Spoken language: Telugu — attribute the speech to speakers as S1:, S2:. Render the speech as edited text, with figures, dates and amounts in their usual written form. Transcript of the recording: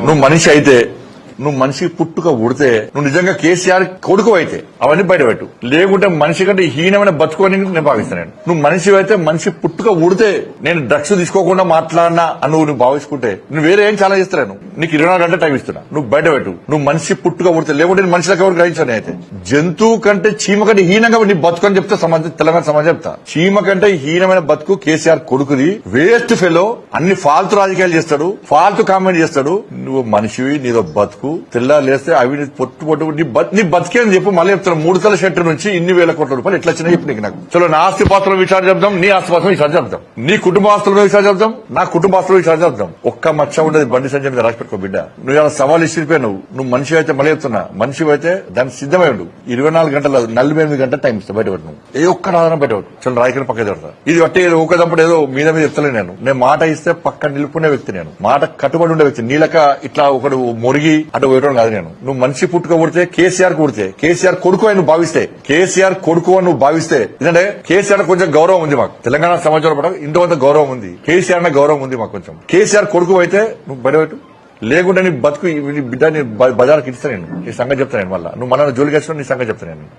S1: నువ్వు మనిషి అయితే నువ్వు మనిషి పుట్టుక ఉడితే నువ్వు నిజంగా కేసీఆర్ కొడుకు అయితే అవన్నీ బయటపెట్టు, లేకుంటే మనిషి కంటే హీనమైన బతుకోని నేను భావిస్తాను. నువ్వు మనిషి అయితే మనిషి పుట్టుక ఉడితే నేను డ్రగ్స్ తీసుకోకుండా మాట్లాడినా అని నువ్వు భావించుకుంటే నువ్వు వేరే ఏం చాలా చేస్తాను. నీకు 24 గంటల టైం ఇస్తున్నా, నువ్వు బయటపెట్టు. నువ్వు మనిషి పుట్టుక ఉడితే, లేకుంటే నేను మనిషిలకు ఎవరు గ్రహించాను. అయితే జంతువు కంటే చీమ కంటే హీనంగా నీ బతుకు అని చెప్తే సమాజం, తెలంగాణ సమాజం చెప్తా. చీమ కంటే హీనమైన బతుకు కేసీఆర్ కొడుకుది. వేస్ట్ ఫెలో, అన్ని ఫాల్తు రాజకీయాలు చేస్తాడు, ఫాల్తు కామెంట్ చేస్తాడు. నువ్వు మనిషివి, నీదో బతుకు. తెల్లా లేస్తే అవి పొట్టు నీ బతికేని చెప్పు. మళ్ళీ చెప్తాను, 3 తల షెట్టు నుంచి ఇన్ని వేల కోట్ల రూపాయలు ఎట్లా వచ్చినా చెప్పు నీకు. నాకు చలో, నా ఆస్తి పాత్రల విషయాలు చెప్తాం, నీ ఆస్తి పాత్రల విషయాలు చెప్తాం, నీ కుటుంబ ఆస్తుల విషయాలు చెప్తాం, నా కుటుంబ ఆస్తుల విషయాలు చెప్తాం. ఒక్క మచ్చ ఉండదు బండి సంజయ్ మీద రాసి పెట్టుకో బిడ్డ. నువ్వు ఇలా సవాల్ ఇచ్చిపోయి నువ్వు మనిషి అయితే, మళ్ళీ చెప్తున్నా, మనిషి అయితే దానికి సిద్ధమై ఉండు. 24 గంటలు 48 గంటల టైం ఇస్తా బయటపెట్టు. నువ్వు ఏ ఒక్క ఆధారం బయటపెట్టు. చలో, రాయికని పక్క పెడతా. ఇది బట్టి ఊకదంపడు ఏదో మీద చెప్తలే. నేను మాట ఇస్తే పక్క నిలుపుకునే వ్యక్తి, నేను మాట కట్టుబడి ఉండే వ్యక్తి. నీలక ఇట్లా ఒకడు మురిగి అటు వేయడం కాదు. నేను నువ్వు మనిషి పుట్టుక పుడితే కేసీఆర్ కుడితే, కేసీఆర్ కొడుకు అని నువ్వు భావిస్తే, కేసీఆర్ కొడుకు అని నువ్వు భావిస్తే, ఎందుకంటే కేసీఆర్ కొంచెం గౌరవం ఉంది మాకు తెలంగాణ సమాజంలో పడ ఇంతమంత గౌరవం ఉంది. కేసీఆర్ గౌరవం ఉంది మాకు కొంచెం. కేసీఆర్ కొడుకు అయితే నువ్వు బయటపెట్టు, లేకుంటే నీ బతుకు బిడ్డ నీ బజార్కి ఇస్తా. నేను ఈ సంగతి చెప్తాను. మళ్ళీ నువ్వు మన జోలికి వచ్చిన నీ సంగతి చెప్తాను నేను.